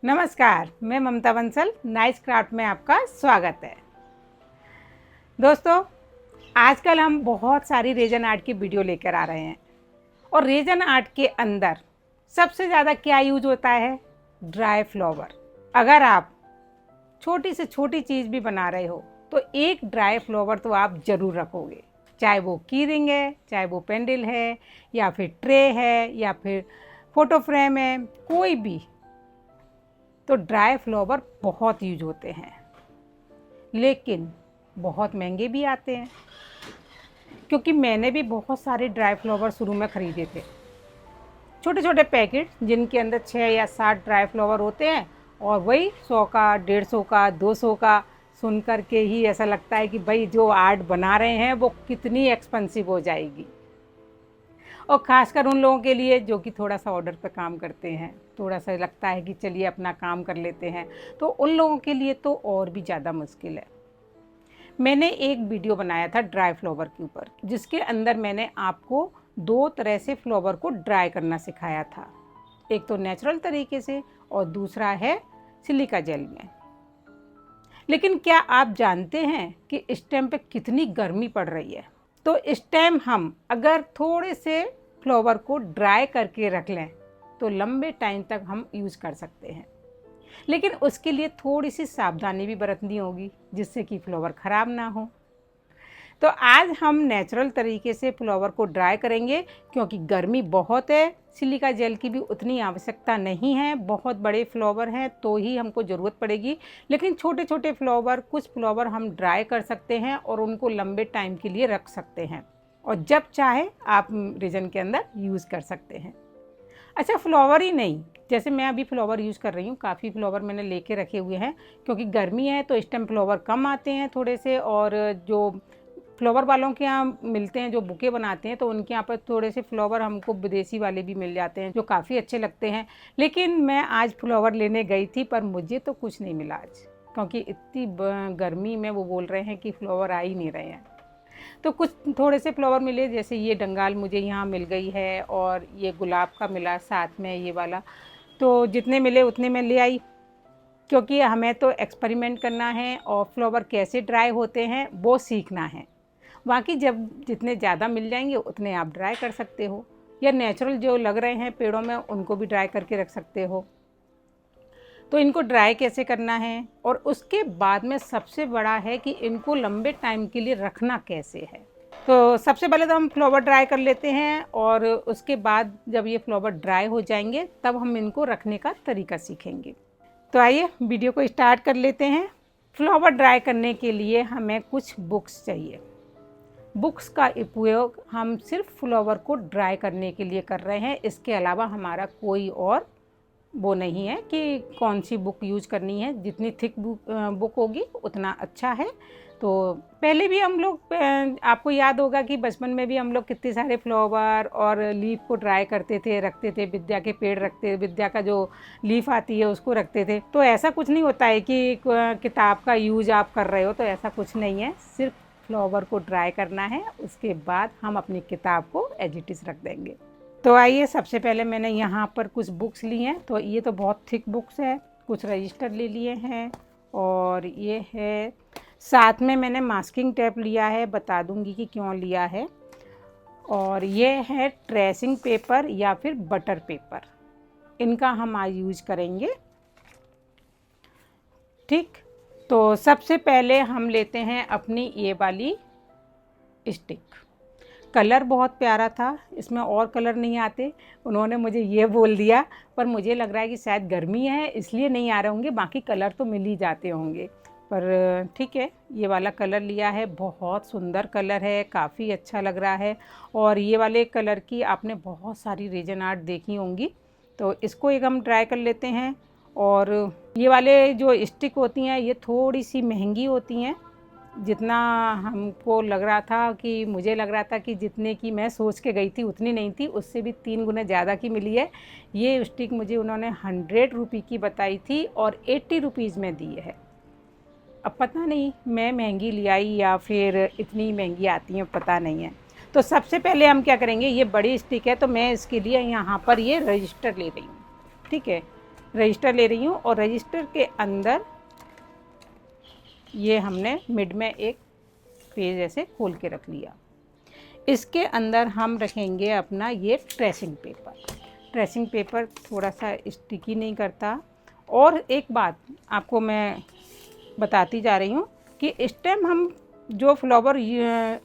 नमस्कार, मैं ममता Bansal nice craft में आपका स्वागत है। दोस्तों, आजकल हम बहुत सारी रेजन आर्ट की वीडियो लेकर आ रहे हैं और रेजन आर्ट के अंदर सबसे ज़्यादा क्या यूज होता है? Dry flower. अगर आप छोटी से छोटी चीज़ भी बना रहे हो तो एक ड्राई फ्लावर तो आप ज़रूर रखोगे, चाहे वो की रिंग है, चाहे वो पेंडल है, या फिर ट्रे है, या फिर फोटो फ्रेम है, कोई भी। तो ड्राई फ्लावर बहुत यूज होते हैं, लेकिन बहुत महंगे भी आते हैं। क्योंकि मैंने भी बहुत सारे ड्राई फ्लावर शुरू में ख़रीदे थे, छोटे छोटे पैकेट जिनके अंदर 6 या 7 ड्राई फ्लावर होते हैं, और वही 100 का, 150 का, 200 का सुन कर के ही ऐसा लगता है कि भाई जो आर्ट बना रहे हैं वो कितनी एक्सपेंसिव हो जाएगी। और ख़ासकर उन लोगों के लिए जो कि थोड़ा सा ऑर्डर पे काम करते हैं, थोड़ा सा लगता है कि चलिए अपना काम कर लेते हैं, तो उन लोगों के लिए तो और भी ज़्यादा मुश्किल है। मैंने एक वीडियो बनाया था ड्राई फ्लावर के ऊपर, जिसके अंदर मैंने आपको 2 तरह से फ्लावर को ड्राई करना सिखाया था। एक तो नेचुरल तरीके से और दूसरा है सिलिका जेल में। लेकिन क्या आप जानते हैं कि इस टाइम पे कितनी गर्मी पड़ रही है? तो इस टाइम हम अगर थोड़े से फ्लावर को ड्राई करके रख लें तो लंबे टाइम तक हम यूज़ कर सकते हैं। लेकिन उसके लिए थोड़ी सी सावधानी भी बरतनी होगी, जिससे कि फ्लावर ख़राब ना हो। तो आज हम नेचुरल तरीके से फ्लावर को ड्राई करेंगे, क्योंकि गर्मी बहुत है। सिलिका जेल की भी उतनी आवश्यकता नहीं है, बहुत बड़े फ्लावर हैं तो ही हमको ज़रूरत पड़ेगी। लेकिन छोटे छोटे फ्लावर, कुछ फ्लावर हम ड्राई कर सकते हैं और उनको लंबे टाइम के लिए रख सकते हैं, और जब चाहे आप रेजन के अंदर यूज़ कर सकते हैं। अच्छा, फ्लावर ही नहीं, जैसे मैं अभी फ्लावर यूज़ कर रही हूँ, काफ़ी फ्लावर मैंने लेके रखे हुए हैं, क्योंकि गर्मी है तो इस टाइम फ्लावर कम आते हैं थोड़े से। और जो फ्लावर वालों के यहाँ मिलते हैं, जो बुके बनाते हैं, तो उनके यहाँ पर थोड़े से फ्लावर हमको विदेशी वाले भी मिल जाते हैं जो काफ़ी अच्छे लगते हैं। लेकिन मैं आज फ्लावर लेने गई थी पर मुझे तो कुछ नहीं मिला आज, क्योंकि इतनी गर्मी में वो बोल रहे हैं कि फ्लावर आ ही नहीं रहे हैं। तो कुछ थोड़े से फ्लावर मिले, जैसे ये डंगाल मुझे यहाँ मिल गई है, और ये गुलाब का मिला साथ में ये वाला। तो जितने मिले उतने में ले आई, क्योंकि हमें तो एक्सपेरिमेंट करना है और फ्लावर कैसे ड्राई होते हैं वो सीखना है। बाकी जब जितने ज़्यादा मिल जाएंगे उतने आप ड्राई कर सकते हो, या नेचुरल जो लग रहे हैं पेड़ों में उनको भी ड्राई करके रख सकते हो। तो इनको ड्राई कैसे करना है, और उसके बाद में सबसे बड़ा है कि इनको लंबे टाइम के लिए रखना कैसे है। तो सबसे पहले तो हम फ्लावर ड्राई कर लेते हैं, और उसके बाद जब ये फ्लावर ड्राई हो जाएंगे तब हम इनको रखने का तरीका सीखेंगे। तो आइए वीडियो को स्टार्ट कर लेते हैं। फ्लावर ड्राई करने के लिए हमें कुछ बुक्स चाहिए। बुक्स का उपयोग हम सिर्फ फ्लावर को ड्राई करने के लिए कर रहे हैं, इसके अलावा हमारा कोई और वो नहीं है कि कौन सी बुक यूज करनी है। जितनी थिक बुक होगी उतना अच्छा है। तो पहले भी हम लोग, आपको याद होगा कि बचपन में भी हम लोग कितने सारे फ्लावर और लीफ को ड्राई करते थे, रखते थे। विद्या के पेड़ रखते, विद्या का जो लीफ आती है उसको रखते थे। तो ऐसा कुछ नहीं होता है कि किताब का यूज आप कर रहे हो, तो ऐसा कुछ नहीं है। सिर्फ फ्लावर को ड्राई करना है, उसके बाद हम अपनी किताब को एज इट इज़ रख देंगे। तो आइए, सबसे पहले मैंने यहाँ पर कुछ बुक्स ली हैं। तो ये तो बहुत थिक बुक्स है। कुछ रजिस्टर ले लिए हैं, और ये है, साथ में मैंने मास्किंग टेप लिया है, बता दूंगी कि क्यों लिया है। और ये है ट्रेसिंग पेपर या फिर बटर पेपर, इनका हम आज यूज करेंगे। ठीक, तो सबसे पहले हम लेते हैं अपनी ये वाली स्टिक। कलर बहुत प्यारा था, इसमें और कलर नहीं आते, उन्होंने मुझे ये बोल दिया, पर मुझे लग रहा है कि शायद गर्मी है इसलिए नहीं आ रहे होंगे, बाकी कलर तो मिल ही जाते होंगे। पर ठीक है, ये वाला कलर लिया है, बहुत सुंदर कलर है, काफ़ी अच्छा लग रहा है। और ये वाले कलर की आपने बहुत सारी रेजन आर्ट देखी होंगी। तो इसको एक हम ट्राई कर लेते हैं। और ये वाले जो स्टिक होती हैं ये थोड़ी सी महंगी होती हैं, जितना हमको लग रहा था, कि मुझे लग रहा था कि जितने की मैं सोच के गई थी उतनी नहीं थी, उससे भी 3 गुना ज़्यादा की मिली है। ये स्टिक मुझे उन्होंने 100 रुपये की बताई थी और 80 रुपीज़ में दी है। अब पता नहीं मैं महंगी ले आई या फिर इतनी महंगी आती हैं, पता नहीं है। तो सबसे पहले हम क्या करेंगे, ये बड़ी स्टिक है तो मैं इसके लिए यहाँ पर ये रजिस्टर ले रही हूँ। ठीक है, रजिस्टर ले रही हूँ और रजिस्टर के अंदर ये हमने मिड में एक पेज ऐसे खोल के रख लिया। इसके अंदर हम रखेंगे अपना ये ट्रेसिंग पेपर। ट्रेसिंग पेपर थोड़ा सा स्टिकी नहीं करता। और एक बात आपको मैं बताती जा रही हूँ कि इस टाइम हम जो फ्लावर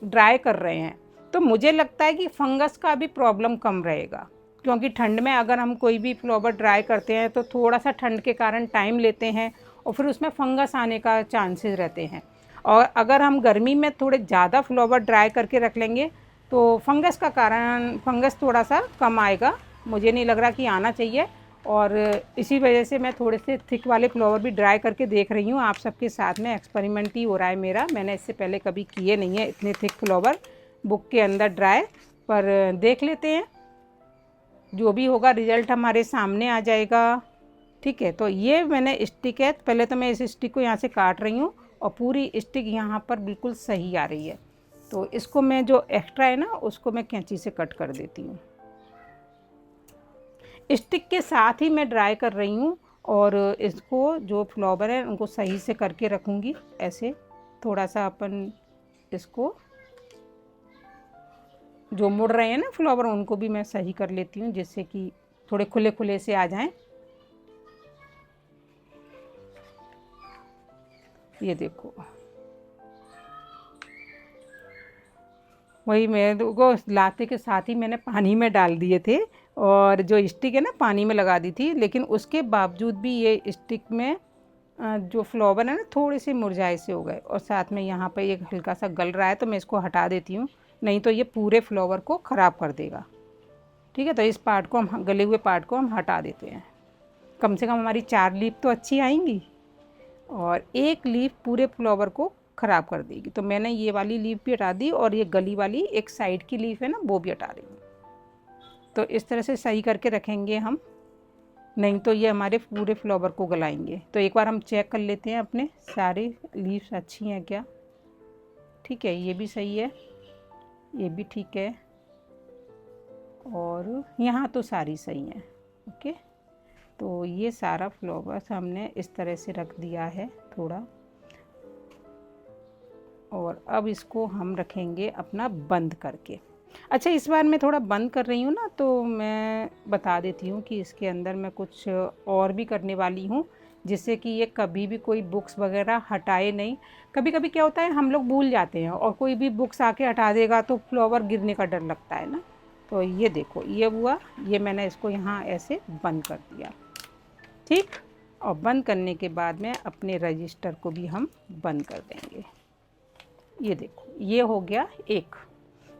ड्राई कर रहे हैं तो मुझे लगता है कि फंगस का भी प्रॉब्लम कम रहेगा, क्योंकि ठंड में अगर हम कोई भी फ्लावर ड्राई करते हैं तो थोड़ा सा ठंड के कारण टाइम लेते हैं और फिर उसमें फंगस आने का चांसेस रहते हैं। और अगर हम गर्मी में थोड़े ज़्यादा फ्लावर ड्राई करके रख लेंगे तो फंगस थोड़ा सा कम आएगा। मुझे नहीं लग रहा कि आना चाहिए, और इसी वजह से मैं थोड़े से थिक वाले फ्लावर भी ड्राई करके देख रही हूँ। आप सबके साथ में एक्सपेरिमेंट ही हो रहा है मेरा। मैंने इससे पहले कभी किए नहीं है इतने थिक फ्लावर बुक के अंदर ड्राई, पर देख लेते हैं, जो भी होगा रिज़ल्ट हमारे सामने आ जाएगा। ठीक है, तो ये मैंने स्टिक है, पहले तो मैं इस स्टिक को यहाँ से काट रही हूँ और पूरी स्टिक यहाँ पर बिल्कुल सही आ रही है। तो इसको मैं जो एक्स्ट्रा है ना उसको मैं कैंची से कट कर देती हूँ। स्टिक के साथ ही मैं ड्राई कर रही हूँ और इसको जो फ्लावर है उनको सही से करके रखूँगी। ऐसे थोड़ा सा अपन इसको जो मुड़ रहे हैं ना फ्लावर उनको भी मैं सही कर लेती हूँ, जिससे कि थोड़े खुले खुले से आ जाएं। ये देखो, वही मेरे को लाते के साथ ही मैंने पानी में डाल दिए थे और जो स्टिक है ना पानी में लगा दी थी, लेकिन उसके बावजूद भी ये स्टिक में जो फ्लावर है ना थोड़े से मुरझाए से हो गए। और साथ में यहाँ पर एक हल्का सा गल रहा है तो मैं इसको हटा देती हूँ, नहीं तो ये पूरे फ्लावर को ख़राब कर देगा। ठीक है, तो इस पार्ट को हम गले हुए पार्ट को हम हटा देते हैं। कम से कम हमारी 4 लीफ तो अच्छी आएंगी और एक लीफ पूरे फ्लावर को ख़राब कर देगी। तो मैंने ये वाली लीफ भी हटा दी और ये गली वाली एक साइड की लीफ है ना वो भी हटा रही हूँ। तो इस तरह से सही करके रखेंगे हम, नहीं तो ये हमारे पूरे फ्लावर को गलाएंगे। तो एक बार हम चेक कर लेते हैं अपने सारे लीव्स अच्छी हैं क्या। ठीक है, ये भी सही है, ये भी ठीक है और यहाँ तो सारी सही हैं। ओके, तो ये सारा फ्लावर्स हमने इस तरह से रख दिया है थोड़ा, और अब इसको हम रखेंगे अपना बंद करके। अच्छा, इस बार मैं थोड़ा बंद कर रही हूँ ना, तो मैं बता देती हूँ कि इसके अंदर मैं कुछ और भी करने वाली हूँ, जिससे कि ये कभी भी कोई बुक्स वगैरह हटाए नहीं। कभी कभी क्या होता है हम लोग भूल जाते हैं और कोई भी बुक्स आके हटा देगा तो फ्लावर गिरने का डर लगता है ना। तो ये देखो, ये हुआ, ये मैंने इसको यहाँ ऐसे बंद कर दिया। ठीक, और बंद करने के बाद में अपने रजिस्टर को भी हम बंद कर देंगे। ये देखो, ये हो गया एक,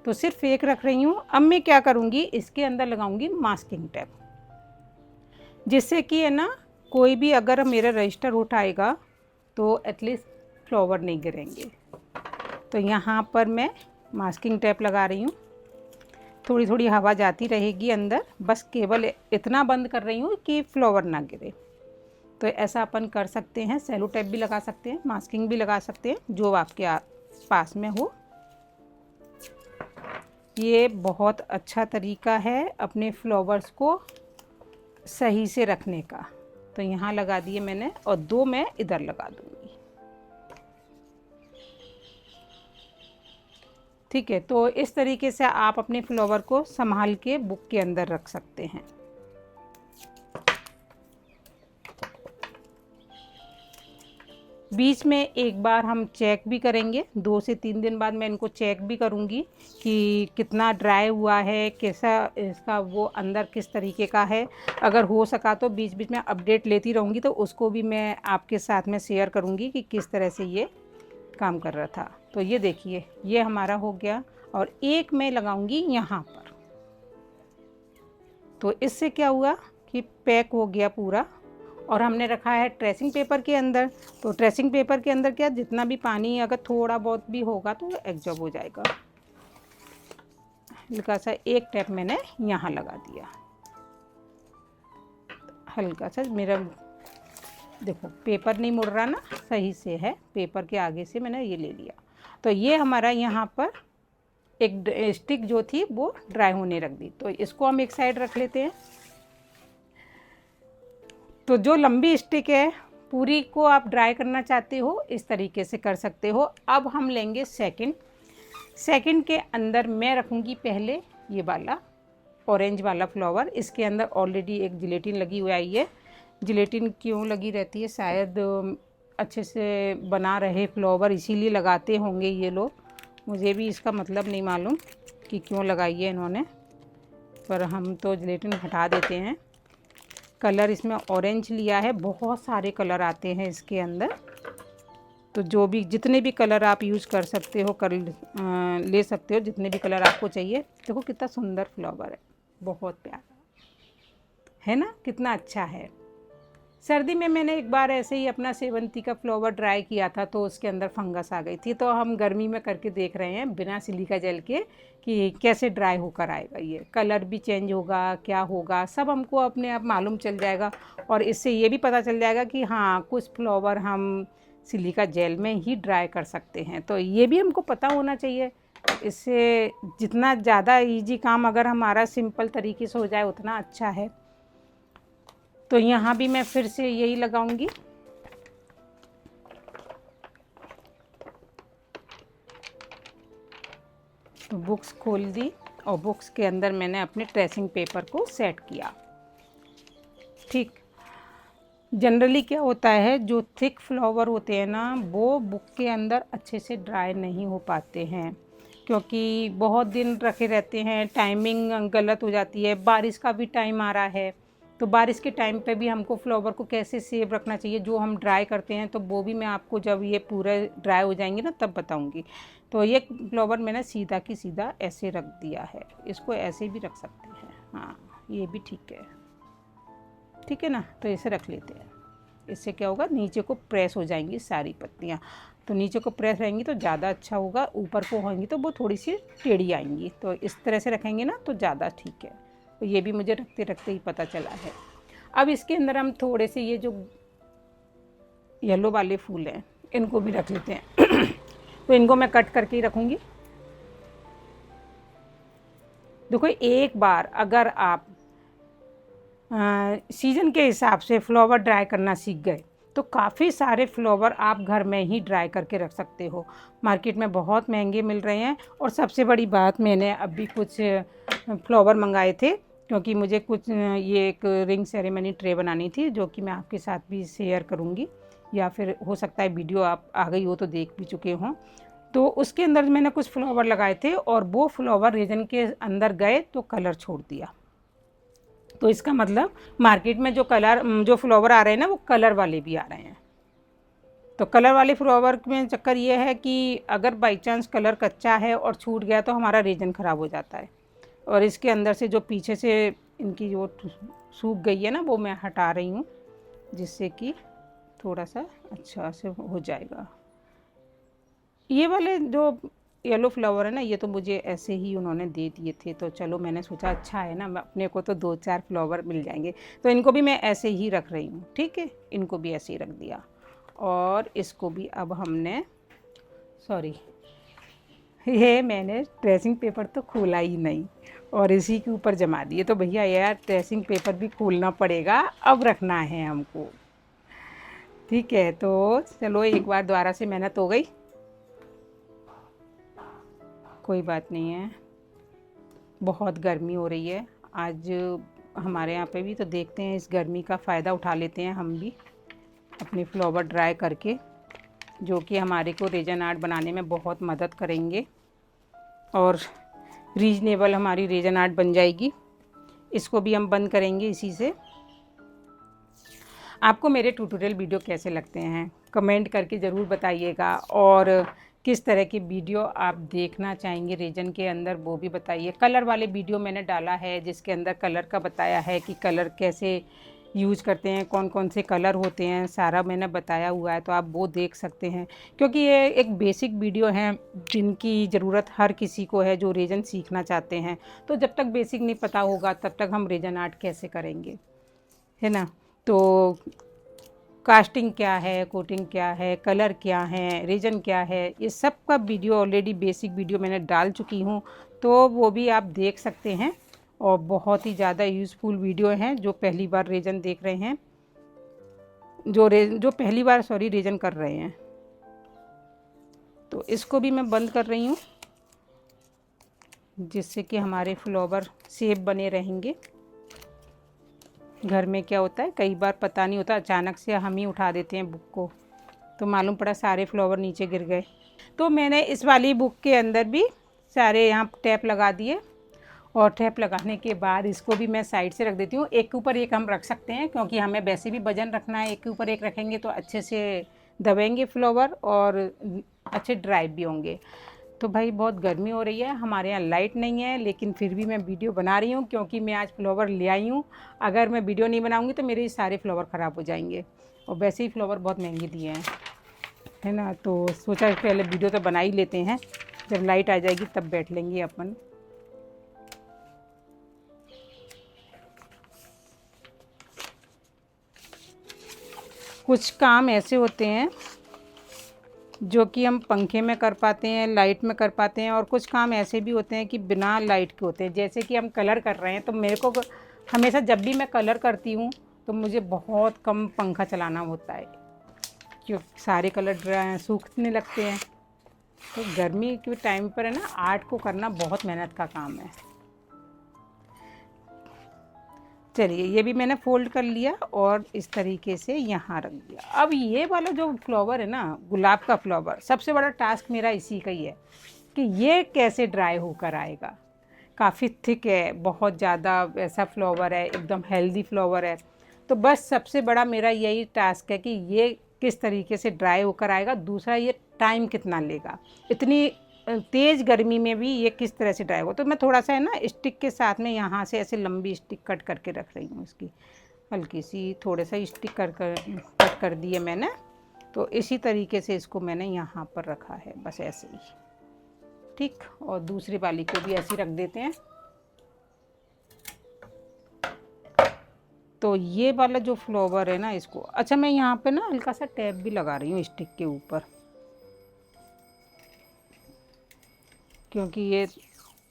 तो सिर्फ एक रख रही हूँ। अब मैं क्या करूँगी, इसके अंदर लगाऊंगी मास्किंग टेप, जिससे कि है ना कोई भी अगर मेरा रजिस्टर उठाएगा तो एटलीस्ट फ्लावर नहीं गिरेंगे। तो यहाँ पर मैं मास्किंग टेप लगा रही हूँ, थोड़ी थोड़ी हवा जाती रहेगी अंदर, बस केवल इतना बंद कर रही हूँ कि फ्लावर ना गिरे। तो ऐसा अपन कर सकते हैं, सेलो टेप भी लगा सकते हैं, मास्किंग भी लगा सकते हैं, जो आपके पास में हो। ये बहुत अच्छा तरीका है अपने फ्लावर्स को सही से रखने का। तो यहाँ लगा दिए मैंने और 2 मैं इधर लगा दूँगी। ठीक है, तो इस तरीके से आप अपने फ्लावर को संभाल के बुक के अंदर रख सकते हैं। बीच में एक बार हम चेक भी करेंगे, 2 से 3 दिन बाद मैं इनको चेक भी करूंगी कि कितना ड्राई हुआ है, कैसा इसका वो अंदर किस तरीके का है। अगर हो सका तो बीच बीच में अपडेट लेती रहूँगी, तो उसको भी मैं आपके साथ में शेयर करूँगी कि किस तरह से ये काम कर रहा था। तो ये देखिए, ये हमारा हो गया और एक मैं लगाऊंगी यहाँ पर। तो इससे क्या हुआ कि पैक हो गया पूरा, और हमने रखा है ट्रेसिंग पेपर के अंदर। तो ट्रेसिंग पेपर के अंदर क्या, जितना भी पानी अगर थोड़ा बहुत भी होगा तो एब्जॉर्ब हो जाएगा। हल्का सा एक टैप मैंने यहाँ लगा दिया, हल्का सा। मेरा देखो पेपर नहीं मुड़ रहा ना, सही से है, पेपर के आगे से मैंने ये ले लिया। तो ये हमारा यहाँ पर एक स्टिक जो थी वो ड्राई होने रख दी। तो इसको हम एक साइड रख लेते हैं। तो जो लंबी स्टिक है पूरी को आप ड्राई करना चाहते हो इस तरीके से कर सकते हो। अब हम लेंगे सेकंड के अंदर मैं रखूँगी पहले ये वाला ऑरेंज वाला फ्लावर। इसके अंदर ऑलरेडी एक जिलेटिन लगी हुई आई है। जिलेटिन क्यों लगी रहती है, शायद अच्छे से बना रहे फ्लावर इसीलिए लगाते होंगे ये लोग, मुझे भी इसका मतलब नहीं मालूम कि क्यों लगाई है इन्होंने, पर हम तो जिलेटिन हटा देते हैं। कलर इसमें ऑरेंज लिया है, बहुत सारे कलर आते हैं इसके अंदर, तो जो भी जितने भी कलर आप यूज़ कर सकते हो ले सकते हो, जितने भी कलर आपको चाहिए। देखो कितना सुंदर फ्लावर है, बहुत प्यारा है ना, कितना अच्छा है। सर्दी में मैंने एक बार ऐसे ही अपना सेवंती का फ्लावर ड्राई किया था तो उसके अंदर फंगस आ गई थी, तो हम गर्मी में करके देख रहे हैं बिना सिलिका जेल के कि कैसे ड्राई होकर आएगा। ये कलर भी चेंज होगा, क्या होगा, सब हमको अपने आप मालूम चल जाएगा। और इससे ये भी पता चल जाएगा कि हाँ कुछ फ्लावर हम सिलिका जेल में ही ड्राई कर सकते हैं, तो ये भी हमको पता होना चाहिए। इससे जितना ज़्यादा इजी काम अगर हमारा सिंपल तरीके से हो जाए उतना अच्छा है। तो यहाँ भी मैं फिर से यही लगाऊंगी। तो बुक्स खोल दी और बुक्स के अंदर मैंने अपने ट्रेसिंग पेपर को सेट किया। ठीक, जनरली क्या होता है जो थिक फ्लावर होते हैं ना वो बुक के अंदर अच्छे से ड्राई नहीं हो पाते हैं, क्योंकि बहुत दिन रखे रहते हैं, टाइमिंग गलत हो जाती है। बारिश का भी टाइम आ रहा है, तो बारिश के टाइम पे भी हमको फ्लावर को कैसे सेव रखना चाहिए जो हम ड्राई करते हैं, तो वो भी मैं आपको जब ये पूरे ड्राई हो जाएंगे ना तब बताऊंगी। तो ये फ्लावर मैंने सीधा की सीधा ऐसे रख दिया है, इसको ऐसे भी रख सकते हैं। हाँ ये भी ठीक है ना, तो ऐसे रख लेते हैं। इससे क्या होगा, नीचे को प्रेस हो जाएंगी सारी पत्तियाँ, तो नीचे को प्रेस रहेंगी तो ज़्यादा अच्छा होगा, ऊपर को होंगी तो वो थोड़ी सी टेढ़ी आएंगी। तो इस तरह से रखेंगे ना तो ज़्यादा ठीक है। तो ये भी मुझे रखते रखते ही पता चला है। अब इसके अंदर हम थोड़े से ये जो येलो वाले फूल हैं इनको भी रख लेते हैं। तो इनको मैं कट करके ही रखूँगी। देखो एक बार अगर आप सीज़न के हिसाब से फ्लावर ड्राई करना सीख गए तो काफ़ी सारे फ्लावर आप घर में ही ड्राई करके रख सकते हो। मार्केट में बहुत महंगे मिल रहे हैं। और सबसे बड़ी बात, मैंने अभी कुछ फ्लावर मंगाए थे क्योंकि मुझे कुछ ये एक रिंग सेरेमनी ट्रे बनानी थी जो कि मैं आपके साथ भी शेयर करूँगी, या फिर हो सकता है वीडियो आप आ गई हो तो देख भी चुके हों। तो उसके अंदर मैंने कुछ फ्लावर लगाए थे और वो फ्लावर रेजन के अंदर गए तो कलर छोड़ दिया। तो इसका मतलब मार्केट में जो फ्लावर आ रहे हैं ना वो कलर वाले भी आ रहे हैं। तो कलर वाले फ्लावर में चक्कर ये है कि अगर बाई चांस कलर कच्चा है और छूट गया तो हमारा रेजन ख़राब हो जाता है। और इसके अंदर से जो पीछे से इनकी जो सूख गई है ना वो मैं हटा रही हूँ, जिससे कि थोड़ा सा अच्छा से हो जाएगा। ये वाले जो येलो फ्लावर है ना ये तो मुझे ऐसे ही उन्होंने दे दिए थे, तो चलो मैंने सोचा अच्छा है ना, अपने को तो 2-4 फ्लावर मिल जाएंगे, तो इनको भी मैं ऐसे ही रख रही हूँ। ठीक है, इनको भी ऐसे ही रख दिया। और इसको भी अब हमने ये मैंने ट्रेसिंग पेपर तो खोला ही नहीं और इसी के ऊपर जमा दिए। तो भैया यार ट्रेसिंग पेपर भी खोलना पड़ेगा, अब रखना है हमको। ठीक है, तो चलो एक बार दोबारा से मेहनत हो गई, कोई बात नहीं है। बहुत गर्मी हो रही है आज हमारे यहाँ पे भी, तो देखते हैं इस गर्मी का फ़ायदा उठा लेते हैं हम भी अपने फ्लावर ड्राई करके, जो कि हमारे को रेजन आर्ट बनाने में बहुत मदद करेंगे और रीजनेबल हमारी रेजन आर्ट बन जाएगी। इसको भी हम बंद करेंगे इसी से। आपको मेरे ट्यूटोरियल वीडियो कैसे लगते हैं कमेंट करके ज़रूर बताइएगा, और किस तरह की वीडियो आप देखना चाहेंगे रेजन के अंदर वो भी बताइए। कलर वाले वीडियो मैंने डाला है जिसके अंदर कलर का बताया है कि कलर कैसे यूज करते हैं, कौन कौन से कलर होते हैं, सारा मैंने बताया हुआ है, तो आप वो देख सकते हैं। क्योंकि ये एक बेसिक वीडियो है जिनकी ज़रूरत हर किसी को है जो रेजन सीखना चाहते हैं। तो जब तक बेसिक नहीं पता होगा तब तक हम रेजन आर्ट कैसे करेंगे, है ना। तो कास्टिंग क्या है, कोटिंग क्या है, कलर क्या है, रेजन क्या है, ये सब का वीडियो ऑलरेडी बेसिक वीडियो मैंने डाल चुकी हूँ, तो वो भी आप देख सकते हैं। और बहुत ही ज़्यादा यूज़फुल वीडियो हैं जो पहली बार रेजन देख रहे हैं। जो पहली बार रेजन कर रहे हैं। तो इसको भी मैं बंद कर रही हूँ, जिससे कि हमारे फ्लावर सेफ बने रहेंगे। घर में क्या होता है, कई बार पता नहीं होता, अचानक से हम ही उठा देते हैं बुक को, तो मालूम पड़ा सारे फ्लावर नीचे गिर गए। तो मैंने इस वाली बुक के अंदर भी सारे यहाँ टैप लगा दिए, और टैप लगाने के बाद इसको भी मैं साइड से रख देती हूँ। एक के ऊपर एक हम रख सकते हैं, क्योंकि हमें वैसे भी वजन रखना है। एक के ऊपर एक रखेंगे तो अच्छे से दबेंगे फ्लावर और अच्छे ड्राई भी होंगे। तो भाई बहुत गर्मी हो रही है, हमारे यहाँ लाइट नहीं है, लेकिन फिर भी मैं वीडियो बना रही हूँ, क्योंकि मैं आज फ्लावर ले आई हूँ। अगर मैं वीडियो नहीं बनाऊँगी तो मेरे सारे फ्लावर ख़राब हो जाएंगे, और वैसे ही फ्लावर बहुत महंगे दिए हैं, है ना। तो सोचा पहले वीडियो तो बना ही लेते हैं, जब लाइट आ जाएगी तब बैठ लेंगे अपन। कुछ काम ऐसे होते हैं जो कि हम पंखे में कर पाते हैं, लाइट में कर पाते हैं, और कुछ काम ऐसे भी होते हैं कि बिना लाइट के होते हैं। जैसे कि हम कलर कर रहे हैं, तो मेरे को हमेशा जब भी मैं कलर करती हूँ तो मुझे बहुत कम पंखा चलाना होता है, क्योंकि सारे कलर सूखने लगते हैं। तो गर्मी के टाइम पर है ना, आर्ट को करना बहुत मेहनत का काम है। चलिए, ये भी मैंने फोल्ड कर लिया और इस तरीके से यहाँ रख दिया। अब ये वाला जो फ्लावर है ना, गुलाब का फ्लावर, सबसे बड़ा टास्क मेरा इसी का ही है कि ये कैसे ड्राई होकर आएगा। काफ़ी थिक है, बहुत ज़्यादा ऐसा फ्लावर है, एकदम हेल्दी फ्लावर है। तो बस सबसे बड़ा मेरा यही टास्क है कि ये किस तरीके से ड्राई होकर आएगा। दूसरा, ये टाइम कितना लेगा, इतनी तेज़ गर्मी में भी ये किस तरह से ड्राई होगा। तो मैं थोड़ा सा है ना स्टिक के साथ में यहाँ से ऐसे लंबी स्टिक कट करके रख रही हूँ। इसकी हल्की सी थोड़ा सा स्टिक कट कर दी है मैंने। तो इसी तरीके से इसको मैंने यहाँ पर रखा है, बस ऐसे ही, ठीक। और दूसरी वाली को भी ऐसे ही रख देते हैं। तो ये वाला जो फ्लावर है ना, इसको अच्छा मैं यहाँ पे ना हल्का सा टैप भी लगा रही हूँ स्टिक के ऊपर, क्योंकि ये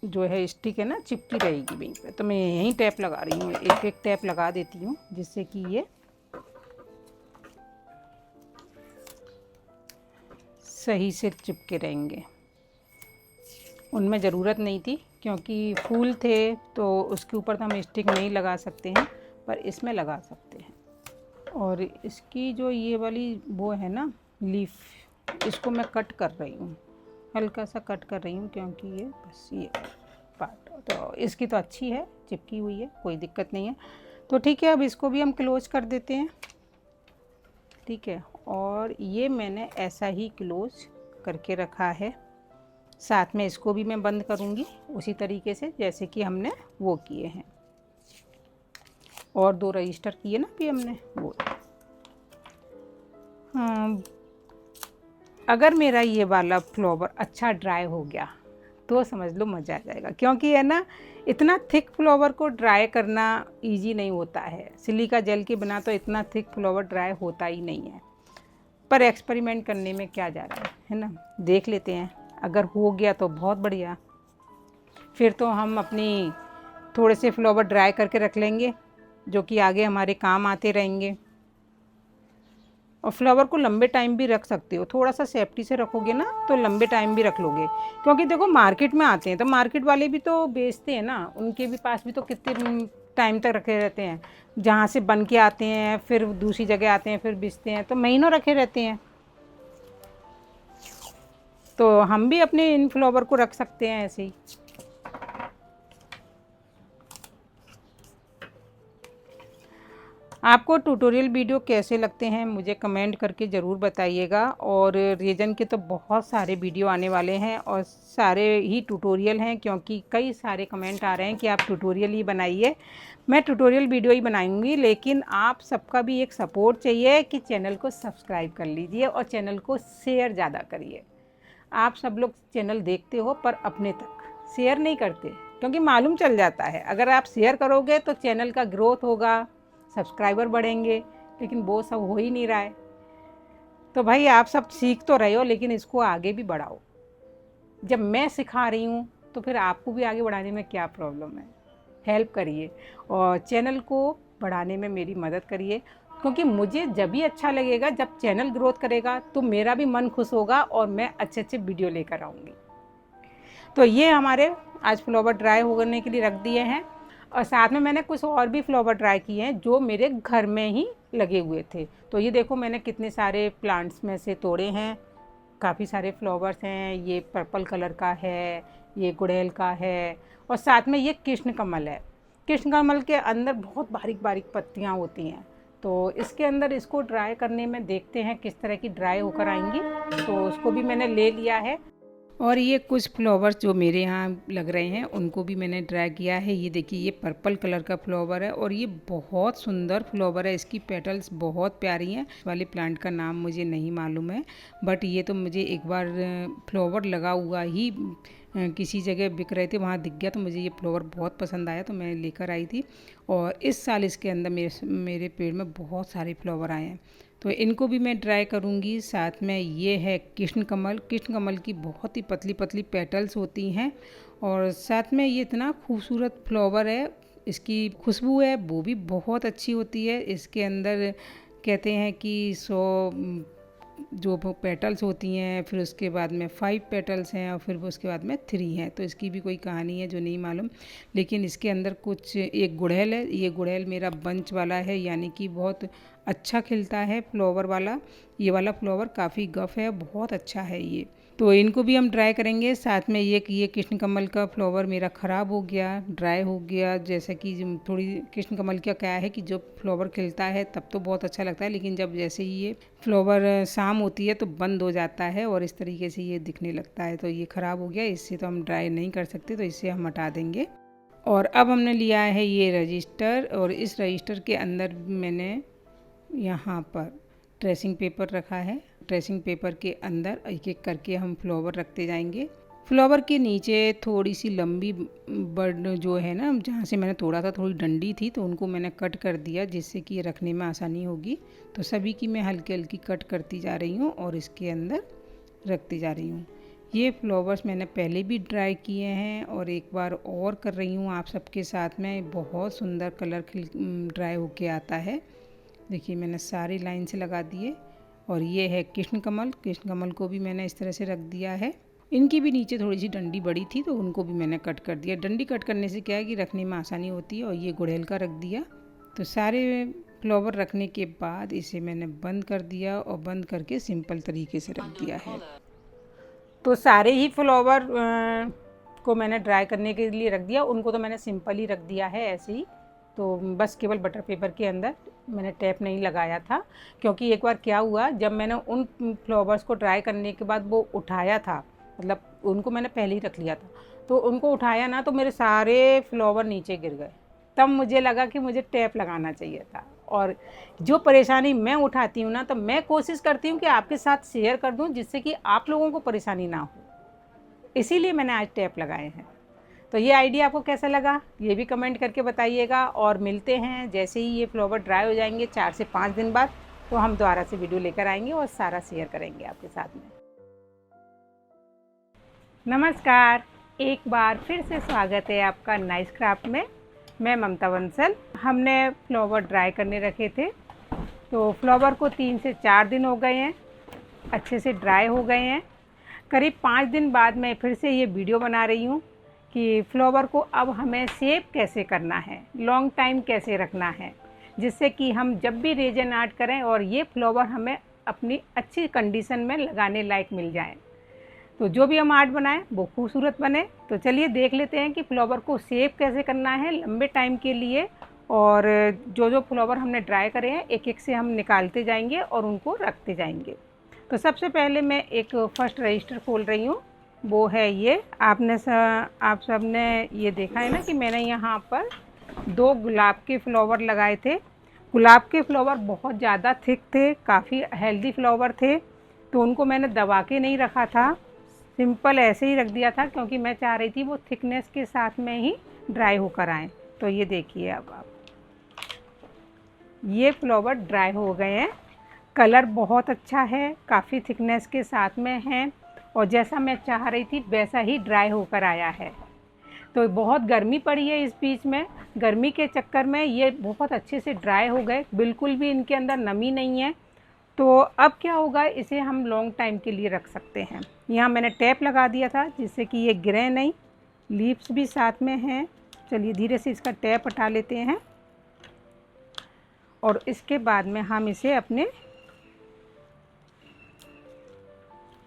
जो है स्टिक है ना चिपकी रहेगी वहीं पे। तो मैं यहीं टैप लगा रही हूँ, एक एक टैप लगा देती हूँ, जिससे कि ये सही से चिपके रहेंगे। उनमें ज़रूरत नहीं थी, क्योंकि फूल थे तो उसके ऊपर तो हम स्टिक नहीं लगा सकते हैं, पर इसमें लगा सकते हैं। और इसकी जो ये वाली वो है ना लीफ, इसको मैं कट कर रही हूँ, हल्का सा कट कर रही हूँ, क्योंकि ये बस ये पार्ट तो इसकी तो अच्छी है, चिपकी हुई है, कोई दिक्कत नहीं है। तो ठीक है, अब इसको भी हम क्लोज कर देते हैं, ठीक है। और ये मैंने ऐसा ही क्लोज करके रखा है। साथ में इसको भी मैं बंद करूँगी उसी तरीके से जैसे कि हमने वो किए हैं, और 2 रजिस्टर किए ना भी हमने वो। हाँ, अगर मेरा ये वाला फ्लावर अच्छा ड्राई हो गया तो समझ लो मज़ा आ जाएगा, क्योंकि है ना इतना थिक फ्लावर को ड्राई करना इजी नहीं होता है। सिलिका जेल के बिना तो इतना थिक फ्लावर ड्राई होता ही नहीं है। पर एक्सपेरिमेंट करने में क्या जा रहा है ना, देख लेते हैं। अगर हो गया तो बहुत बढ़िया, फिर तो हम अपनी थोड़े से फ्लावर ड्राई करके रख लेंगे, जो कि आगे हमारे काम आते रहेंगे। और फ्लावर को लंबे टाइम भी रख सकते हो, थोड़ा सा सेफ्टी से रखोगे ना तो लंबे टाइम भी रख लोगे। क्योंकि देखो मार्केट में आते हैं तो मार्केट वाले भी तो बेचते हैं ना, उनके भी पास भी तो कितने टाइम तक रखे रहते हैं। जहाँ से बन के आते हैं फिर दूसरी जगह आते हैं फिर बेचते हैं, तो महीनों रखे रहते हैं। तो हम भी अपने इन फ्लावर को रख सकते हैं ऐसे ही। आपको ट्यूटोरियल वीडियो कैसे लगते हैं मुझे कमेंट करके ज़रूर बताइएगा। और रेजन के तो बहुत सारे वीडियो आने वाले हैं और सारे ही ट्यूटोरियल हैं, क्योंकि कई सारे कमेंट आ रहे हैं कि आप ट्यूटोरियल ही बनाइए। मैं ट्यूटोरियल वीडियो ही बनाऊंगी, लेकिन आप सबका भी एक सपोर्ट चाहिए कि चैनल को सब्सक्राइब कर लीजिए और चैनल को शेयर ज़्यादा करिए। आप सब लोग चैनल देखते हो पर अपने तक शेयर नहीं करते, क्योंकि मालूम चल जाता है अगर आप शेयर करोगे तो चैनल का ग्रोथ होगा, सब्सक्राइबर बढ़ेंगे, लेकिन वो सब हो ही नहीं रहा है। तो भाई आप सब सीख तो रहे हो, लेकिन इसको आगे भी बढ़ाओ। जब मैं सिखा रही हूँ तो फिर आपको भी आगे बढ़ाने में क्या प्रॉब्लम है। हेल्प करिए और चैनल को बढ़ाने में मेरी मदद करिए। क्योंकि मुझे जब भी अच्छा लगेगा, जब चैनल ग्रोथ करेगा तो मेरा भी मन खुश होगा और मैं अच्छे अच्छे वीडियो लेकर आऊँगी। तो ये हमारे आज फ्लावर ड्राई होने के लिए रख दिए हैं, और साथ में मैंने कुछ और भी फ्लावर ड्राई किए हैं जो मेरे घर में ही लगे हुए थे। तो ये देखो मैंने कितने सारे प्लांट्स में से तोड़े हैं, काफ़ी सारे फ्लावर्स हैं। ये पर्पल कलर का है, ये गुड़हल का है, और साथ में ये कृष्ण कमल है। कृष्ण कमल के अंदर बहुत बारीक बारीक पत्तियाँ होती हैं, तो इसके अंदर इसको ड्राई करने में देखते हैं किस तरह की ड्राई होकर आएंगी। तो उसको भी मैंने ले लिया है, और ये कुछ फ्लावर्स जो मेरे यहाँ लग रहे हैं उनको भी मैंने ड्राई किया है। ये देखिए ये पर्पल कलर का फ्लावर है और ये बहुत सुंदर फ्लावर है, इसकी पेटल्स बहुत प्यारी हैं। इस वाले प्लांट का नाम मुझे नहीं मालूम है, बट ये तो मुझे एक बार फ्लावर लगा हुआ ही किसी जगह बिक रहे थे, वहाँ दिख गया, तो मुझे ये फ्लावर बहुत पसंद आया, तो मैं लेकर आई थी। और इस साल इसके अंदर मेरे पेड़ में बहुत सारे फ्लावर आए हैं, तो इनको भी मैं ड्राई करूँगी। साथ में ये है कृष्ण कमल। कृष्ण कमल की बहुत ही पतली पतली पेटल्स होती हैं, और साथ में ये इतना खूबसूरत फ्लावर है, इसकी खुशबू है वो भी बहुत अच्छी होती है। इसके अंदर कहते हैं कि 100 जो पेटल्स होती हैं, फिर उसके बाद में 5 पेटल्स हैं, और फिर उसके बाद में 3 हैं। तो इसकी भी कोई कहानी है जो नहीं मालूम, लेकिन इसके अंदर कुछ एक गुड़हल है। ये गुड़हल मेरा बंच वाला है, यानी कि बहुत अच्छा खिलता है फ्लावर वाला। ये वाला फ्लावर काफ़ी गफ है, बहुत अच्छा है ये। तो इनको भी हम ड्राई करेंगे। साथ में ये कृष्ण कमल का फ्लावर मेरा ख़राब हो गया, ड्राई हो गया। जैसे कि थोड़ी कृष्ण कमल का क्या है कि जब फ्लावर खिलता है तब तो बहुत अच्छा लगता है, लेकिन जब जैसे ही ये फ्लावर शाम होती है तो बंद हो जाता है और इस तरीके से ये दिखने लगता है। तो ये ख़राब हो गया, इससे तो हम ड्राई नहीं कर सकते, तो इससे हम हटा देंगे। और अब हमने लिया है ये रजिस्टर, और इस रजिस्टर के अंदर मैंने यहाँ पर ट्रेसिंग पेपर रखा है। ट्रेसिंग पेपर के अंदर एक एक करके हम फ्लावर रखते जाएंगे। फ्लावर के नीचे थोड़ी सी लंबी बर्ड जो है ना, जहाँ से मैंने तोड़ा था थोड़ी डंडी थी, तो उनको मैंने कट कर दिया जिससे कि ये रखने में आसानी होगी। तो सभी की मैं हल्की हल्की कट करती जा रही हूँ और इसके अंदर रखती जा रही हूँ। ये फ्लावर्स मैंने पहले भी ड्राई किए हैं और एक बार और कर रही हूँ आप सबके साथ में। बहुत सुंदर कलर ड्राई होके आता है। देखिए मैंने सारी लाइन से लगा दिए। और ये है कृष्ण कमल। कृष्ण कमल को भी मैंने इस तरह से रख दिया है। इनकी भी नीचे थोड़ी सी डंडी बड़ी थी, तो उनको भी मैंने कट कर दिया। डंडी कट करने से क्या है कि रखने में आसानी होती है। और ये गुड़हल का रख दिया। तो सारे फ्लावर रखने के बाद इसे मैंने बंद कर दिया, और बंद करके सिंपल तरीके से रख दिया है। तो सारे ही फ्लावर को मैंने ड्राई करने के लिए रख दिया। उनको तो मैंने सिंपल ही रख दिया है ऐसे ही। तो बस केवल बटर पेपर के अंदर मैंने टैप नहीं लगाया था, क्योंकि एक बार क्या हुआ, जब मैंने उन फ्लावर्स को ड्राई करने के बाद वो उठाया था, मतलब उनको मैंने पहले ही रख लिया था, तो उनको उठाया ना तो मेरे सारे फ्लावर नीचे गिर गए। तब मुझे लगा कि मुझे टैप लगाना चाहिए था। और जो परेशानी मैं उठाती हूँ ना, तो मैं कोशिश करती हूँ कि आपके साथ शेयर कर दूँ, जिससे कि आप लोगों को परेशानी ना हो। इसीलिए मैंने आज टैप लगाए हैं। तो ये आइडिया आपको कैसा लगा ये भी कमेंट करके बताइएगा। और मिलते हैं जैसे ही ये फ्लावर ड्राई हो जाएंगे 4 से 5 दिन बाद, तो हम दोबारा से वीडियो लेकर आएंगे और सारा शेयर करेंगे आपके साथ में। नमस्कार, एक बार फिर से स्वागत है आपका नाइस क्राफ्ट में। मैं ममता बंसल। हमने फ्लावर ड्राई करने रखे थे, तो फ्लावर को 3 से 4 दिन हो गए हैं, अच्छे से ड्राई हो गए हैं। करीब 5 दिन बाद मैं फिर से ये वीडियो बना रही हूँ कि फ्लावर को अब हमें सेव कैसे करना है, लॉन्ग टाइम कैसे रखना है, जिससे कि हम जब भी रेजन आर्ट करें और ये फ्लावर हमें अपनी अच्छी कंडीशन में लगाने लायक मिल जाए, तो जो भी हम आर्ट बनाएं वो खूबसूरत बने। तो चलिए देख लेते हैं कि फ्लावर को सेव कैसे करना है लंबे टाइम के लिए। और जो जो फ्लावर हमने ड्राई करे हैं एक एक से हम निकालते जाएंगे और उनको रखते जाएंगे। तो सबसे पहले मैं एक फर्स्ट रजिस्टर खोल रही हूँ, वो है ये। आप सब ने ये देखा है ना कि मैंने यहाँ पर 2 गुलाब के फ्लावर लगाए थे। गुलाब के फ्लावर बहुत ज़्यादा थिक थे, काफ़ी हेल्दी फ्लावर थे, तो उनको मैंने दबा के नहीं रखा था, सिंपल ऐसे ही रख दिया था, क्योंकि मैं चाह रही थी वो थिकनेस के साथ में ही ड्राई होकर आएँ। तो ये देखिए अब आप, ये फ्लावर ड्राई हो गए हैं। कलर बहुत अच्छा है, काफ़ी थिकनेस के साथ में है, और जैसा मैं चाह रही थी वैसा ही ड्राई होकर आया है। तो बहुत गर्मी पड़ी है इस बीच में, गर्मी के चक्कर में ये बहुत अच्छे से ड्राई हो गए, बिल्कुल भी इनके अंदर नमी नहीं है। तो अब क्या होगा, इसे हम लॉन्ग टाइम के लिए रख सकते हैं। यहाँ मैंने टैप लगा दिया था जिससे कि ये गिरे नहीं, लीव्स भी साथ में हैं। चलिए धीरे से इसका टैप हटा लेते हैं और इसके बाद में हम इसे अपने